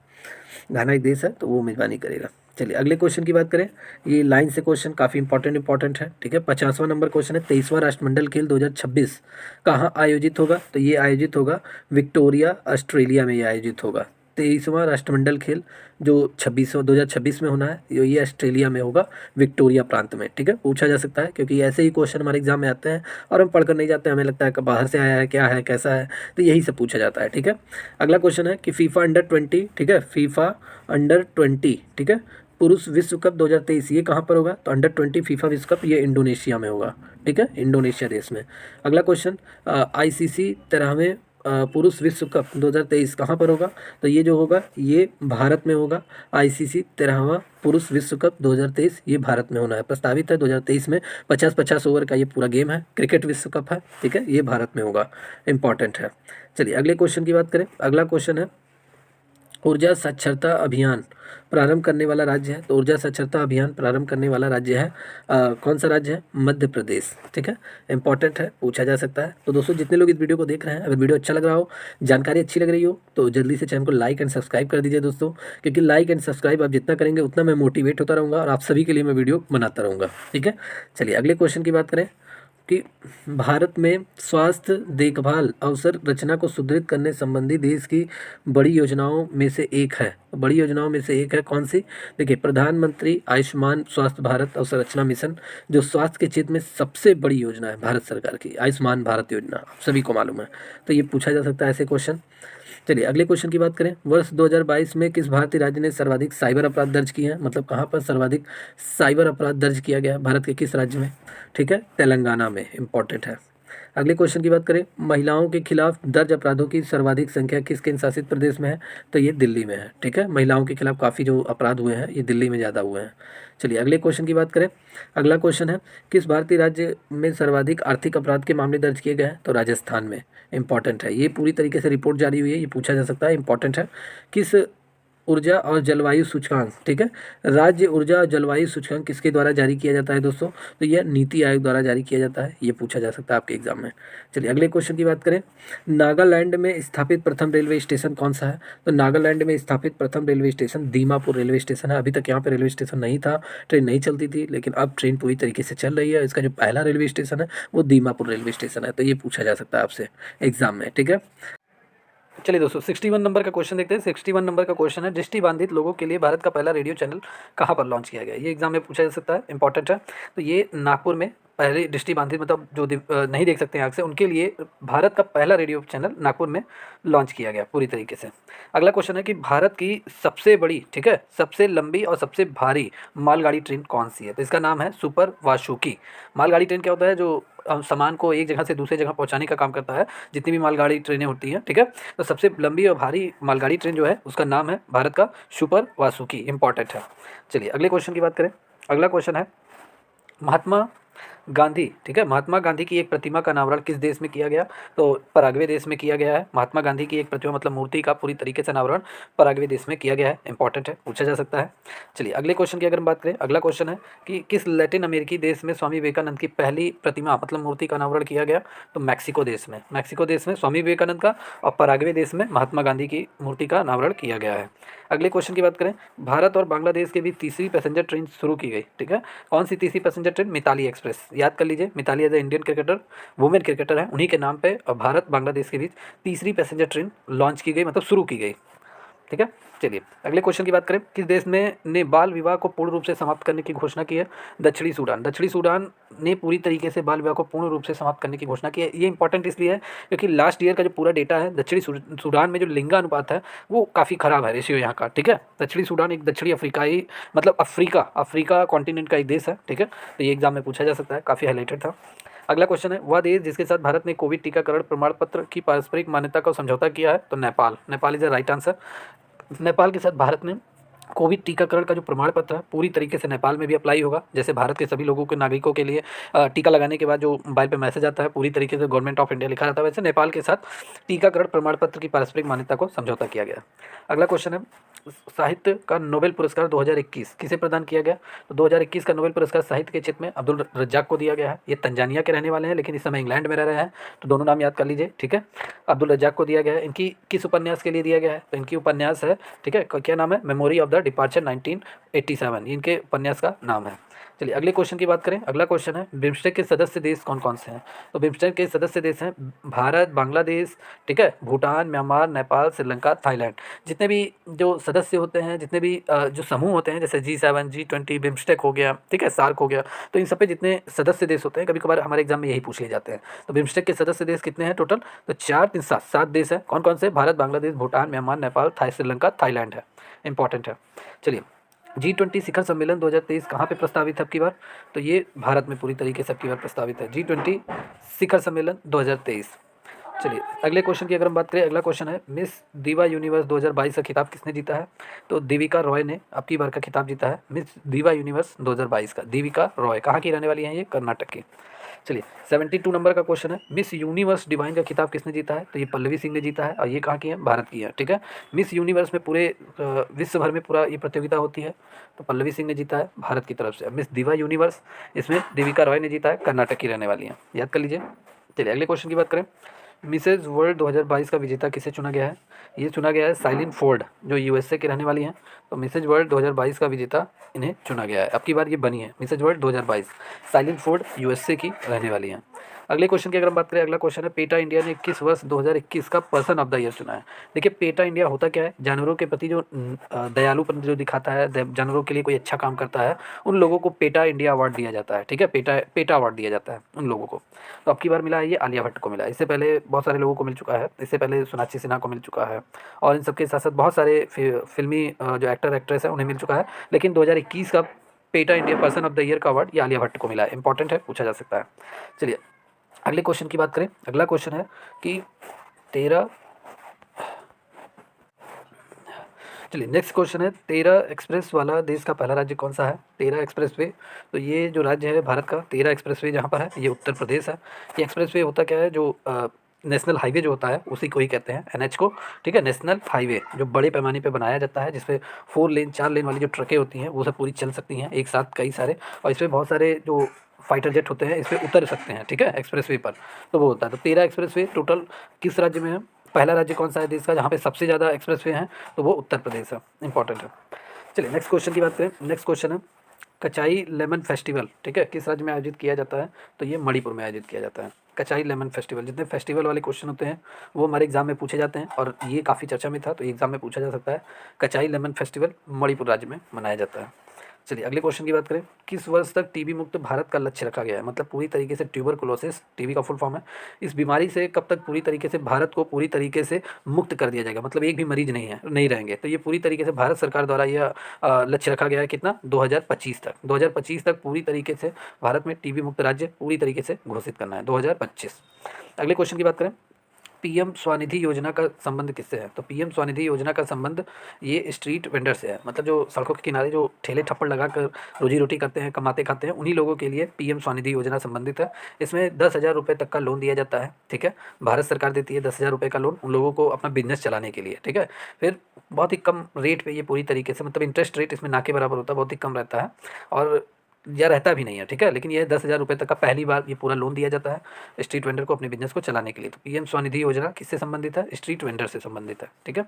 घाना एक देश है तो वो मेजबानी करेगा। चलिए अगले क्वेश्चन की बात करें, ये लाइन से क्वेश्चन काफ़ी इंपॉर्टेंट है, ठीक है। 50वां नंबर क्वेश्चन है, 23वां राष्ट्रमंडल खेल 2026 कहाँ आयोजित होगा? तो ये आयोजित होगा विक्टोरिया, ऑस्ट्रेलिया में ये आयोजित होगा। 23वां राष्ट्रमंडल खेल जो 2026 में होना है, ये ऑस्ट्रेलिया में होगा, विक्टोरिया प्रांत में, ठीक है, पूछा जा सकता है, क्योंकि ऐसे ही क्वेश्चन हमारे एग्जाम में आते हैं और हम पढ़कर नहीं जाते, हमें लगता है कि बाहर से आया है, क्या है, कैसा है, तो यही सब पूछा जाता है, ठीक है। अगला क्वेश्चन है कि फीफा अंडर 20, ठीक है, फीफा अंडर 20, ठीक है, पुरुष विश्व कप 2023 ये कहाँ पर होगा? तो अंडर 20 फीफा विश्व कप ये इंडोनेशिया में होगा, ठीक है, इंडोनेशिया देश में। अगला क्वेश्चन, आईसीसी 13वें पुरुष विश्व कप 2023 कहाँ पर होगा? तो ये जो होगा ये भारत में होगा। आईसीसी 13वां पुरुष विश्व कप 2023 ये भारत में होना है, प्रस्तावित है 2023 में। 50-50 ओवर का ये पूरा गेम है, क्रिकेट विश्व कप है, ठीक है, ये भारत में होगा, इंपॉर्टेंट है। चलिए अगले क्वेश्चन की बात करें, अगला क्वेश्चन है ऊर्जा साक्षरता अभियान प्रारंभ करने वाला राज्य है, तो ऊर्जा साक्षरता अभियान प्रारंभ करने वाला राज्य है कौन सा राज्य है? मध्य प्रदेश, ठीक है, इंपॉर्टेंट है, पूछा जा सकता है। तो दोस्तों जितने लोग इस वीडियो को देख रहे हैं, अगर वीडियो अच्छा लग रहा हो, जानकारी अच्छी लग रही हो, तो जल्दी से चैनल को लाइक एंड सब्सक्राइब कर दीजिए दोस्तों, क्योंकि लाइक एंड सब्सक्राइब आप जितना करेंगे उतना मैं मोटिवेट होता रहूँगा और आप सभी के लिए मैं वीडियो बनाता रहूँगा, ठीक है। चलिए अगले क्वेश्चन की बात करें कि भारत में स्वास्थ्य देखभाल अवसर रचना को सुदृढ़ करने संबंधी देश की बड़ी योजनाओं में से एक है, बड़ी योजनाओं में से एक है कौन सी? देखिए, प्रधानमंत्री आयुष्मान स्वास्थ्य भारत अवसंरचना मिशन, जो स्वास्थ्य के क्षेत्र में सबसे बड़ी योजना है भारत सरकार की, आयुष्मान भारत योजना, आप सभी को मालूम है, तो ये पूछा जा सकता है ऐसे क्वेश्चन। चलिए अगले क्वेश्चन की बात करें, वर्ष 2022 में किस भारतीय राज्य ने सर्वाधिक साइबर अपराध दर्ज किए हैं? मतलब कहाँ पर सर्वाधिक साइबर अपराध दर्ज किया गया है भारत के किस राज्य में? ठीक है, तेलंगाना में, इंपॉर्टेंट है। अगले क्वेश्चन की बात करें, महिलाओं के खिलाफ दर्ज अपराधों की सर्वाधिक संख्या किस केंद्र शासित प्रदेश में है? तो ये दिल्ली में है, ठीक है, महिलाओं के खिलाफ काफ़ी जो अपराध हुए हैं ये दिल्ली में ज़्यादा हुए हैं। चलिए अगले क्वेश्चन की बात करें, अगला क्वेश्चन है किस भारतीय राज्य में सर्वाधिक आर्थिक अपराध के मामले दर्ज किए गए हैं? तो राजस्थान में, इंपॉर्टेंट है, ये पूरी तरीके से रिपोर्ट जारी हुई है, ये पूछा जा सकता है, इंपॉर्टेंट है। किस ऊर्जा और जलवायु सूचकांक, ठीक है, राज्य ऊर्जा और जलवायु सूचकांक किसके द्वारा जारी किया जाता है दोस्तों? तो यह नीति आयोग द्वारा जारी किया जाता है, ये पूछा जा सकता है आपके एग्जाम में। चलिए अगले क्वेश्चन की बात करें, नागालैंड में स्थापित प्रथम रेलवे स्टेशन कौन सा है? तो नागालैंड में स्थापित प्रथम railway station Dimapur railway station है। अभी तक यहाँ पर रेलवे स्टेशन नहीं था, ट्रेन नहीं चलती थी, लेकिन अब ट्रेन पूरी तरीके से चल रही है। इसका जो पहला रेलवे स्टेशन है वो दीमापुर रेलवे स्टेशन है, तो ये पूछा जा सकता है आपसे एग्जाम में, ठीक है। चलिए दोस्तों 61 नंबर का क्वेश्चन देखते हैं। 61 नंबर का क्वेश्चन है, दृष्टिबाधित लोगों के लिए भारत का पहला रेडियो चैनल कहाँ पर लॉन्च किया गया? ये एग्जाम में पूछा जा सकता है, इंपॉर्टेंट है। तो ये नागपुर में पहले दृष्टिबाधित मतलब जो नहीं देख सकते हैं आँख से, उनके लिए भारत का पहला रेडियो चैनल नागपुर में लॉन्च किया गया पूरी तरीके से। अगला क्वेश्चन है कि भारत की सबसे बड़ी, ठीक है, सबसे लंबी और सबसे भारी मालगाड़ी ट्रेन कौन सी है? तो इसका नाम है सुपर वासुकी। मालगाड़ी ट्रेन क्या होता है? जो सामान को एक जगह से दूसरे जगह पहुंचाने का काम करता है, जितनी भी मालगाड़ी ट्रेनें होती हैं, ठीक है। तो सबसे लंबी और भारी मालगाड़ी ट्रेन जो है उसका नाम है भारत का सुपर वासुकी, इंपॉर्टेंट है। चलिए अगले क्वेश्चन की बात करें। अगला क्वेश्चन है महात्मा गांधी, ठीक है, महात्मा गांधी की एक प्रतिमा का अनावरण किस देश में किया गया? तो पराग्वे देश में किया गया है। महात्मा गांधी की एक प्रतिमा मतलब मूर्ति का पूरी तरीके से अनावरण पराग्वे देश में किया गया है, इंपॉर्टेंट है, पूछा जा सकता है। चलिए अगले क्वेश्चन की अगर हम बात करें, अगला क्वेश्चन है कि किस लैटिन अमेरिकी देश में स्वामी विवेकानंद की पहली प्रतिमा मतलब मूर्ति का अनावरण किया गया? तो मैक्सिको देश में। मैक्सिको देश में स्वामी विवेकानंद का और पराग्वे देश में महात्मा गांधी की मूर्ति का अनावरण किया गया है। अगले क्वेश्चन की बात करें, भारत और बांग्लादेश के बीच तीसरी पैसेंजर ट्रेन शुरू की गई, ठीक है। कौन सी तीसरी पैसेंजर ट्रेन? मिताली एक्सप्रेस। याद कर लीजिए, Mithali as a Indian cricketer, women cricketer है, उन्हीं के नाम पे और भारत बांग्लादेश के बीच तीसरी पैसेंजर ट्रेन लॉन्च की गई मतलब शुरू की गई, ठीक है। चलिए अगले क्वेश्चन की बात करें, किस देश ने बाल विवाह को पूर्ण रूप से समाप्त करने की घोषणा की है? दक्षिणी सूडान। दक्षिणी सूडान ने पूरी तरीके से बाल विवाह को पूर्ण रूप से समाप्त करने की घोषणा की है। ये इंपॉर्टेंट इसलिए है क्योंकि लास्ट ईयर का जो पूरा डेटा है दक्षिणी सूडान में जो लिंगानुपात है वो काफ़ी खराब है, रेशियो यहाँ का, ठीक है। दक्षिणी सूडान एक दक्षिणी अफ्रीकाई मतलब अफ्रीका कॉन्टिनेंट का एक देश है, ठीक है। तो ये एग्जाम में पूछा जा सकता है, काफ़ी हाईलाइटेड था। अगला क्वेश्चन है, वह देश जिसके साथ भारत ने कोविड टीकाकरण प्रमाण पत्र की पारस्परिक मान्यता का समझौता किया है? तो Nepal. Nepal is the right answer. Nepal के साथ भारत ने कोविड टीकाकरण का जो प्रमाण पत्र है पूरी तरीके से नेपाल में भी अप्लाई होगा। जैसे भारत के सभी लोगों के नागरिकों के लिए टीका लगाने के बाद जो मोबाइल पे मैसेज आता है पूरी तरीके से गवर्नमेंट ऑफ इंडिया लिखा रहता है, वैसे नेपाल के साथ टीकाकरण प्रमाण पत्र की पारस्परिक मान्यता को समझौता किया गया। अगला क्वेश्चन है, साहित्य का नोबेल पुरस्कार 2021 किसे प्रदान किया गया? तो 2021 का नोबेल पुरस्कार साहित्य के क्षेत्र में अब्दुल रज्जाक को दिया गया है। ये तंजानिया के रहने वाले हैं लेकिन इस समय इंग्लैंड में रह रहे हैं, तो दोनों नाम याद कर लीजिए, ठीक है। अब्दुल रज्जाक को दिया गया है। इनकी किस उपन्यास के लिए दिया गया है? तो इनकी उपन्यास है, ठीक है, क्या नाम है? मेमोरी ऑफ द डिपार्चर 1987, इनके उपन्यास का नाम है। चलिए अगले क्वेश्चन की बात करें। अगला क्वेश्चन है, बिम्स्टेक के सदस्य देश कौन कौन से हैं? तो बिम्स्टेक के सदस्य देश हैं भारत, बांग्लादेश, ठीक है, भूटान, म्यांमार, नेपाल, श्रीलंका, थाईलैंड। जितने भी जो सदस्य होते हैं, जितने भी जो समूह होते हैं, जैसे G7, G20, बिम्स्टेक हो गया, ठीक है, सार्क हो गया, तो इन सब पे जितने सदस्य देश होते हैं, कभी कभार हमारे एग्जाम में यही पूछ लिए जाते हैं। तो बिम्स्टेक के सदस्य देश कितने हैं टोटल? तो 4 3 7 देश हैं। कौन कौन से? भारत, बांग्लादेश, भूटान, म्यांमार, नेपाल, श्रीलंका, थाईलैंड है, इंपॉर्टेंट है। चलिए G20 शिखर सम्मेलन 2023 कहाँ पे प्रस्तावित है अब की बार? तो ये भारत में पूरी तरीके से अब की बार प्रस्तावित है, G20 शिखर सम्मेलन 2023। चलिए अगले क्वेश्चन की अगर हम बात करें, अगला क्वेश्चन है, मिस दीवा यूनिवर्स 2022 का खिताब किसने जीता है? तो देविका रॉय ने अब की बार का खिताब जीता है, मिस दीवा यूनिवर्स 2022 का। देविका रॉय कहाँ की रहने वाली हैं? ये कर्नाटक की। चलिए 72 नंबर का क्वेश्चन है, मिस यूनिवर्स डिवाइन का खिताब किसने जीता है? तो ये पल्लवी सिंह ने जीता है और ये कहाँ की है? भारत की है, ठीक है। मिस यूनिवर्स में पूरे विश्व भर में पूरा ये प्रतियोगिता होती है, तो पल्लवी सिंह ने जीता है भारत की तरफ से। मिस दिवा यूनिवर्स इसमें देविका रॉय ने जीता है, कर्नाटक की रहने वाली हैं, याद कर लीजिए। चलिए अगले क्वेश्चन की बात करें, मिसेज वर्ल्ड 2022 का विजेता किसे चुना गया है? ये चुना गया है साइलिन फोर्ड, जो यूएसए के रहने वाली हैं। तो मिसेज वर्ल्ड 2022 का विजेता इन्हें चुना गया है, अब की बार ये बनी है मिसेज वर्ल्ड 2022, साइलिन फोर्ड यूएसए की रहने वाली हैं। अगले क्वेश्चन की अगर हम बात करें, अगला क्वेश्चन है, पेटा इंडिया ने किस वर्ष 2021 का पर्सन ऑफ द ईयर चुना है? देखिए पेटा इंडिया होता क्या है, जानवरों के प्रति जो दयालुपन जो दिखाता है, जानवरों के लिए कोई अच्छा काम करता है, उन लोगों को पेटा इंडिया अवार्ड दिया जाता है, ठीक है, पेटा अवार्ड दिया जाता है उन लोगों को। तो अब की बार मिला है ये आलिया भट्ट को मिला है, इससे पहले बहुत सारे लोगों को मिल चुका है, इससे पहले सोनाक्षी सिन्हा को मिल चुका है और इन सबके साथ साथ बहुत सारे फिल्मी जो एक्टर एक्ट्रेस है उन्हें मिल चुका है, लेकिन 2021 का PETA India person of the year का अवार्ड ये आलिया भट्ट को मिला है, इंपॉर्टेंट है, पूछा जा सकता है। चलिए अगले क्वेश्चन की बात करें, अगला क्वेश्चन है कि 13 चलिए नेक्स्ट क्वेश्चन है, 13 एक्सप्रेस वाला देश का पहला राज्य कौन सा है? 13 एक्सप्रेसवे, तो ये जो राज्य है भारत का 13 एक्सप्रेसवे जहाँ पर है ये उत्तर प्रदेश है। ये एक्सप्रेसवे होता क्या है, जो नेशनल हाईवे जो होता है उसी को ही कहते हैं, NH को, ठीक है, नेशनल हाईवे जो बड़े पैमाने पे बनाया जाता है, जिसपे 4 लेन 4 लेन वाली जो ट्रकें होती हैं वो सब पूरी चल सकती हैं एक साथ कई सारे, और इसमें बहुत सारे जो फाइटर जेट होते हैं इस पर उतर सकते हैं, ठीक है, एक्सप्रेसवे पर, तो वो होता है। तो 13 एक्सप्रेसवे टोटल किस राज्य में है? पहला राज्य कौन सा है देश का जहाँ पे सबसे ज़्यादा एक्सप्रेसवे हैं? तो वो उत्तर प्रदेश है, इंपॉर्टेंट है। चलिए नेक्स्ट क्वेश्चन की बात करें, नेक्स्ट क्वेश्चन है, कचाई लेमन फेस्टिवल, ठीक है, किस राज्य में आयोजित किया जाता है? तो ये मणिपुर में आयोजित किया जाता है कचाई लेमन फेस्टिवल। जितने फेस्टिवल वाले क्वेश्चन होते हैं वो हमारे एग्जाम में पूछे जाते हैं और ये काफ़ी चर्चा में था, तो एग्जाम में पूछा जा सकता है। कचाई लेमन फेस्टिवल मणिपुर राज्य में मनाया जाता है। चलिए अगले क्वेश्चन की बात करें। किस वर्ष तक टीबी मुक्त भारत का लक्ष्य रखा गया है? मतलब पूरी तरीके से ट्यूबरकुलोसिस, टीबी का फुल फॉर्म है, इस बीमारी से कब तक पूरी तरीके से भारत को पूरी तरीके से मुक्त कर दिया जाएगा, मतलब एक भी मरीज नहीं रहेंगे। तो ये पूरी तरीके से भारत सरकार द्वारा यह लक्ष्य रखा गया है कितना? 2025 तक। 2025 तक पूरी तरीके से भारत में टीबी मुक्त राज्य पूरी तरीके से घोषित करना है, 2025। अगले क्वेश्चन की बात करें। पीएम स्वनिधि योजना का संबंध किससे है? तो पीएम स्वनिधि योजना का संबंध ये स्ट्रीट वेंडर से है, मतलब जो सड़कों के किनारे जो ठेले ठप्पड़ लगाकर रोजी रोटी करते हैं, कमाते खाते हैं, उन्हीं लोगों के लिए पीएम स्वनिधि योजना संबंधित है। इसमें 10,000 रुपये तक का लोन दिया जाता है, ठीक है, भारत सरकार देती है 10,000 रुपये का लोन उन लोगों को अपना बिजनेस चलाने के लिए, ठीक है। फिर बहुत ही कम रेट पे ये पूरी तरीके से, मतलब इंटरेस्ट रेट इसमें ना के बराबर होता है, बहुत ही कम रहता है और या रहता भी नहीं है, ठीक है। लेकिन ये 10,000 रुपये तक का पहली बार ये पूरा लोन दिया जाता है स्ट्रीट वेंडर को अपने बिजनेस को चलाने के लिए। तो पीएम स्वनिधि योजना किससे संबंधित है? स्ट्रीट वेंडर से संबंधित है, ठीक है।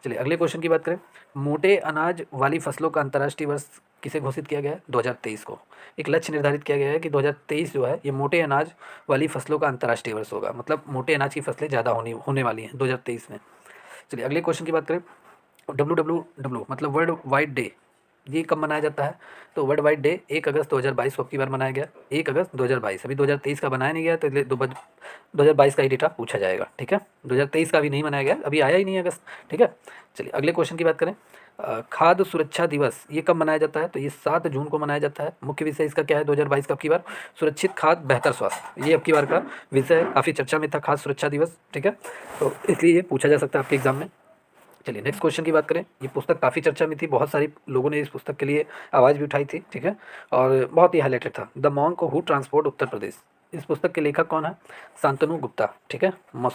चलिए अगले क्वेश्चन की बात करें। मोटे अनाज वाली फसलों का अंतर्राष्ट्रीय वर्ष किसे घोषित किया गया है? 2023 को एक लक्ष्य निर्धारित किया गया है कि 2023 जो है ये मोटे अनाज वाली फसलों का अंतर्राष्ट्रीय वर्ष होगा, मतलब मोटे अनाज की फसलें ज़्यादा होने वाली हैं 2023 में। चलिए अगले क्वेश्चन की बात करें। WWW मतलब वर्ल्ड वाइड डे, ये कब मनाया जाता है? तो वर्ल्ड वाइड डे 1 अगस्त 2022 को की बार मनाया गया, 1 अगस्त 2022। अभी 2023 का बनाया नहीं गया, तो इसलिए 2022 का ही डेटा पूछा जाएगा, ठीक है। 2023 का अभी नहीं मनाया गया, अभी आया ही नहीं अगस्त, ठीक है। चलिए अगले क्वेश्चन की बात करें। खाद्य सुरक्षा दिवस ये कब मनाया जाता है? तो ये 7 जून को मनाया जाता है। मुख्य विषय इसका क्या है 2022 का? अब की बार सुरक्षित खाद्य बेहतर स्वास्थ्य, ये अब की बार का विषय है, काफ़ी चर्चा में था खाद्य सुरक्षा दिवस, ठीक है, तो इसलिए ये पूछा जा सकता है आपके एग्जाम में। चलिए नेक्स्ट क्वेश्चन की बात करें। ये पुस्तक काफ़ी चर्चा में थी, बहुत सारी लोगों ने इस पुस्तक के लिए आवाज़ भी उठाई थी, ठीक है, और बहुत ही हाईलाइटेड था। The monk who transport Uttar Pradesh, इस पुस्तक के लेखक कौन है? शांतनु गुप्ता, ठीक है।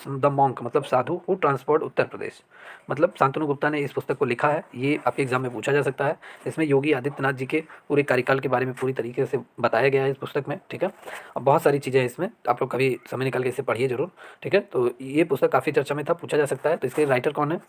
द मॉन्क मतलब साधु, हु ट्रांसपोर्ट उत्तर प्रदेश, मतलब शांतनु गुप्ता ने इस पुस्तक को लिखा है। ये आपके एग्जाम में पूछा जा सकता है। इसमें योगी आदित्यनाथ जी के पूरे कार्यकाल के बारे में पूरी तरीके से बताया गया है इस पुस्तक में, ठीक है। और बहुत सारी चीज़ें हैं इसमें, आप लोग कभी समय निकाल के इसे पढ़िए जरूर, ठीक है। तो ये पुस्तक काफ़ी चर्चा में था, पूछा जा सकता है। तो इसके राइटर कौन है?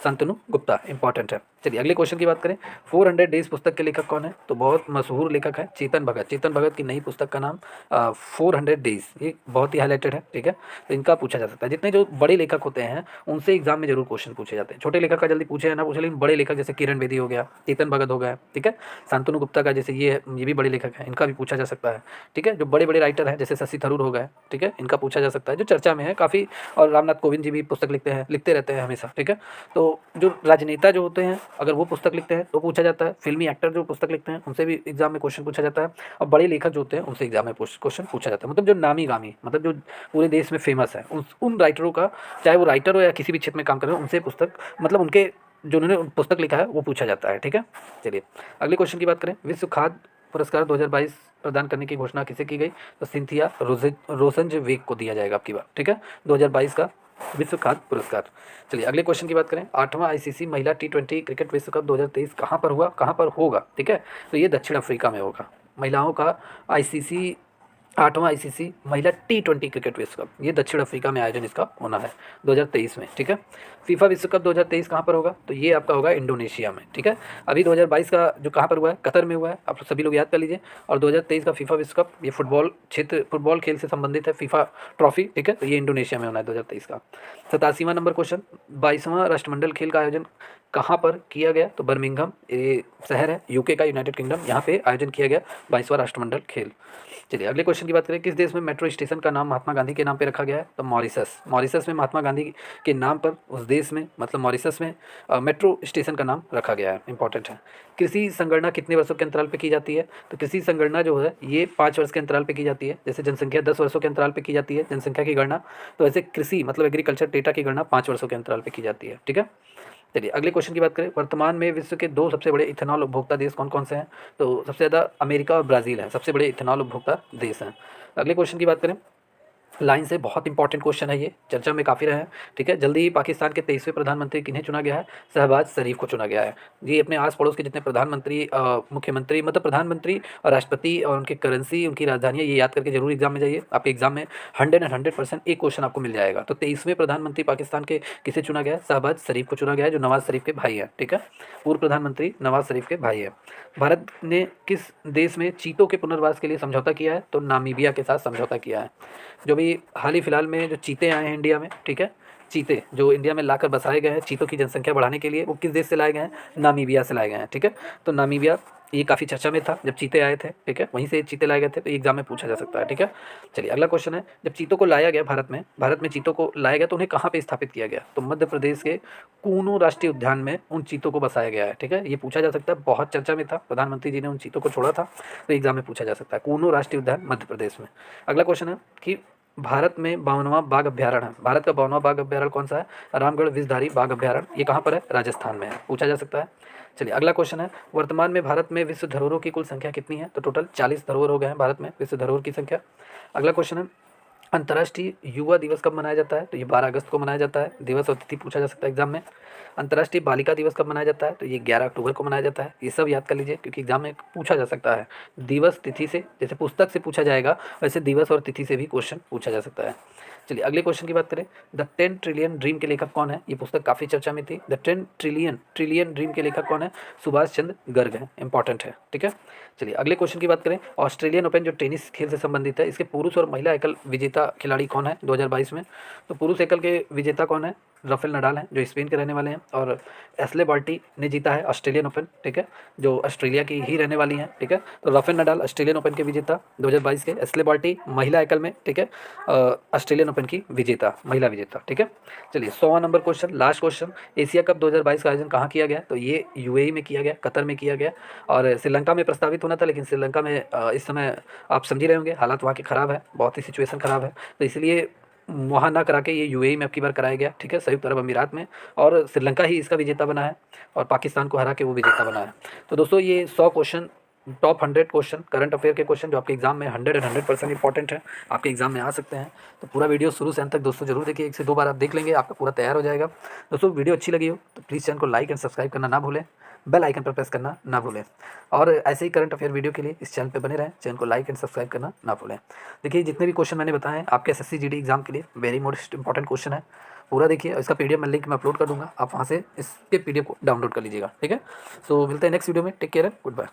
शांतनु गुप्ता, इंपॉर्टेंट है। चलिए अगले क्वेश्चन की बात करें। 400 डेज पुस्तक के लेखक कौन है? तो बहुत मशहूर लेखक है चेतन भगत। चेतन भगत की नई पुस्तक का नाम 400 डेज, ये बहुत ही हाईलाइटेड है, ठीक है। तो इनका पूछा जा सकता है। जितने जो बड़े लेखक होते हैं उनसे एग्जाम में जरूर क्वेश्चन पूछे जाते हैं। छोटे लेखक का जल्दी पूछे ना पूछे, लेकिन बड़े लेखक जैसे किरण बेदी हो गया, चेतन भगत हो गया, ठीक है, शांतनु गुप्ता का जैसे ये भी बड़े लेखक हैं, इनका भी पूछा जा सकता है, ठीक है। जो बड़े बड़े राइटर हैं जैसे शशि थरूर हो गए, ठीक है, इनका पूछा जा सकता है, जो चर्चा में है काफ़ी। और रामनाथ कोविंद जी भी पुस्तक लिखते रहते हैं हमेशा, ठीक है। तो जो राजनेता जो होते हैं अगर वो पुस्तक लिखते हैं तो पूछा जाता है। फिल्मी एक्टर जो पुस्तक लिखते हैं उनसे भी एग्जाम में क्वेश्चन पूछा जाता है। और बड़े लेखक जो होते हैं उनसे एग्जाम में क्वेश्चन पूछा जाता है। मतलब जो नामी गामी, मतलब जो पूरे देश में फेमस है, उन राइटरों का, चाहे वो राइटर हो या किसी भी क्षेत्र में काम कर रहे हो, उनसे पुस्तक, मतलब उनके जो उन्होंने पुस्तक लिखा है वो पूछा जाता है, ठीक है। चलिए अगले क्वेश्चन की बात करें। विश्व खाद्य पुरस्कार 2022 प्रदान करने की घोषणा किसे की गई? तो सिंथिया रोजनजेवेक को दिया जाएगा आपकी बात, ठीक है, 2022 का विश्व खाद्य पुरस्कार। चलिए अगले क्वेश्चन की बात करें। 8वां आईसीसी महिला T20 क्रिकेट विश्व कप 2023 कहाँ पर हुआ, कहाँ पर होगा, ठीक है। तो ये दक्षिण अफ्रीका में होगा। महिलाओं का आईसीसी 8वां आईसीसी महिला T20 क्रिकेट विश्व कप, ये दक्षिण अफ्रीका में आयोजन इसका होना है 2023 में, ठीक है। फीफा विश्व कप 2023 कहाँ पर होगा? तो ये आपका होगा इंडोनेशिया में, ठीक है। अभी 2022 का जो कहाँ पर हुआ है, कतर में हुआ है, आप सभी लोग याद कर लीजिए। और 2023 का फीफा विश्व कप ये फुटबॉल खेल से संबंधित है, फीफा ट्रॉफी, ठीक है। तो ये इंडोनेशिया में होना है 2023 का। 87वां नंबर क्वेश्चन। 22वां राष्ट्रमंडल खेल का आयोजन कहाँ पर किया गया? तो बर्मिंघम, ये शहर है यूके का, यूनाइटेड किंगडम, यहाँ पे आयोजन किया गया 22वां राष्ट्रमंडल खेल। चलिए अगले क्वेश्चन की बात करें। किस देश में मेट्रो स्टेशन का नाम महात्मा गांधी के नाम पे रखा गया है? तो मॉरिशस। मॉरिशस में महात्मा गांधी के नाम पर उस देश में, मतलब मॉरिशस में मेट्रो स्टेशन का नाम रखा गया है, इंपॉर्टेंट है। कृषि संगणना कितने वर्षों के अंतराल पे की जाती है? तो कृषि संगणना जो है ये 5 वर्ष के अंतराल पे की जाती है। जैसे जनसंख्या 10 वर्षों के अंतराल पे की जाती है जनसंख्या की गणना, तो ऐसे कृषि मतलब एग्रीकल्चर डेटा की गणना 5 वर्षों के अंतराल पे की जाती है, ठीक है। चलिए अगले क्वेश्चन की बात करें। वर्तमान में विश्व के 2 सबसे बड़े इथेनॉल उपभोक्ता देश कौन कौन से हैं? तो सबसे ज़्यादा अमेरिका और ब्राज़ील हैं, सबसे बड़े इथेनॉल उपभोक्ता देश हैं। अगले क्वेश्चन की बात करें। लाइन से बहुत इंपॉर्टेंट क्वेश्चन है, ये चर्चा में काफ़ी रहे हैं। ठीक है, जल्दी ही पाकिस्तान के 23वें प्रधानमंत्री किन्हें चुना गया है? शहबाज शरीफ को चुना गया है। ये अपने आस पड़ोस के जितने प्रधानमंत्री, मुख्यमंत्री, मतलब प्रधानमंत्री और राष्ट्रपति और उनके करेंसी, उनकी राजधानियाँ, ये याद करके जरूर एग्जाम में जाइए। आपके एग्जाम में 100% एक क्वेश्चन आपको मिल जाएगा। तो 23वें प्रधानमंत्री पाकिस्तान के किसे चुना गया है? शहबाज शरीफ को चुना गया है, जो नवाज शरीफ के भाई हैं। ठीक है, पूर्व प्रधानमंत्री नवाज शरीफ के भाई हैं। भारत ने किस देश में चीतों के पुनर्वास के लिए समझौता किया है? तो नामीबिया के साथ समझौता किया है। जो भी हाल ही फिलहाल में जो चीते आए हैं इंडिया में, ठीक है, चीते जो इंडिया में लाकर बसाए गए हैं चीतों की जनसंख्या बढ़ाने के लिए, वो किस देश से लाए गए हैं? नामीबिया से लाए गए हैं। ठीक है, तो नामीबिया ये काफ़ी चर्चा में था जब चीते आए थे। ठीक है, वहीं से चीते लाए गए थे, तो एग्जाम में पूछा जा सकता है। ठीक है, चलिए अगला क्वेश्चन है, जब चीतों को लाया गया भारत में चीतों को लाया गया तो उन्हें कहाँ पे स्थापित किया गया? तो मध्य प्रदेश के कूनू राष्ट्रीय उद्यान में उन चीतों को बसाया गया है। ठीक है, ये पूछा जा सकता है, बहुत चर्चा में था, प्रधानमंत्री जी ने उन चीतों को छोड़ा था, तो एग्जाम में पूछा जा सकता है। कूनू राष्ट्रीय उद्यान मध्य प्रदेश में। अगला क्वेश्चन है कि भारत में 52वां बाघ अभ्यारण्य है। भारत का 52वां बाघ अभ्यारण्य कौन सा है? रामगढ़ विषधारी बाघ अभ्यारण्य। ये कहाँ पर है? राजस्थान में है, पूछा जा सकता है। चलिए अगला क्वेश्चन है, वर्तमान में भारत में विश्व धरोहरों की कुल संख्या कितनी है? तो टोटल 40 धरोहर हो गए हैं भारत में विश्व धरोहर की संख्या। अगला क्वेश्चन है, अंतर्राष्ट्रीय युवा दिवस कब मनाया जाता है? तो ये 12 अगस्त को मनाया जाता है। दिवस और तिथि पूछा जा सकता है एग्जाम में। अंतर्राष्ट्रीय बालिका दिवस कब मनाया जाता है? तो ये 11 अक्टूबर को मनाया जाता है। ये सब याद कर लीजिए, क्योंकि एग्जाम में पूछा जा सकता है। दिवस तिथि से, जैसे पुस्तक से पूछा जाएगा, वैसे दिवस और तिथि से भी क्वेश्चन पूछा जा सकता है। चलिए अगले क्वेश्चन की बात करें, द 10 ट्रिलियन ड्रीम के लेखक कौन है? ये पुस्तक काफ़ी चर्चा में थी। द 10 ट्रिलियन ड्रीम के लेखक कौन है? सुभाष चंद्र गर्ग हैं, इंपॉर्टेंट है। ठीक है, चलिए अगले क्वेश्चन की बात करें, ऑस्ट्रेलियन ओपन जो टेनिस खेल से संबंधित है, इसके पुरुष और महिला एकल विजेता खिलाड़ी कौन है 2022 में? तो पुरुष एकल के विजेता कौन है? राफेल नडाल हैं, जो स्पेन के रहने वाले हैं, और एस्ले बाल्टी ने जीता है ऑस्ट्रेलियन ओपन। ठीक है, जो ऑस्ट्रेलिया की ही रहने वाली हैं। ठीक है, तो राफेल नडाल ऑस्ट्रेलियन ओपन के विजेता 2022 के, एस्ले बाल्टी महिला एकल में। ठीक है, ऑस्ट्रेलियन ओपन की विजेता, महिला विजेता। ठीक है, चलिए 100वां number question, last question, Asia cup 2022 का आयोजन कहाँ किया गया? तो ये यूएई में किया गया, कतर में किया गया, और श्रीलंका में प्रस्तावित होना था, लेकिन श्रीलंका में इस समय आप समझ ही रहे होंगे, हालात वहाँ की ख़राब है, बहुत ही सिचुएशन ख़राब है, तो इसलिए वहाँ ना करा के ये यूएई में अब की बार कराया गया। ठीक है, संयुक्त अरब अमीरात में, और श्रीलंका ही इसका विजेता बना है, और पाकिस्तान को हरा के वो विजेता बना है। तो दोस्तों ये 100 question, top 100 question, current affair के क्वेश्चन, जो आपके एग्जाम में 100% इंपॉर्टेंट है, आपके एग्जाम में आ सकते हैं। तो पूरा वीडियो शुरू से अंत तक दोस्तों जरूर देखिए, 1 से 2 बार आप देख लेंगे, आपका पूरा तैयार हो जाएगा। दोस्तों वीडियो अच्छी लगी हो तो प्लीज़ चैनल को लाइक एंड सब्सक्राइब करना ना भूलें, बेल आइकन पर प्रेस करना ना भूलें, और ऐसे ही करंट अफेयर वीडियो के लिए इस चैनल पे बने रहें, चैनल को लाइक एंड सब्सक्राइब करना ना भूलें। देखिए जितने भी क्वेश्चन मैंने बताए हैं आपके एसएससी जीडी एग्जाम के लिए वेरी मोस्ट इंपॉर्टेंट क्वेश्चन है, पूरा देखिए। इसका पीडीएफ मैं लिंक में अपलोड कर दूंगा, आप वहाँ से इसके पीडीएफ को डाउनलोड कर लीजिएगा। ठीक है, सो मिलते हैं नेक्स्ट वीडियो में, टेक केयर, गुड बाय।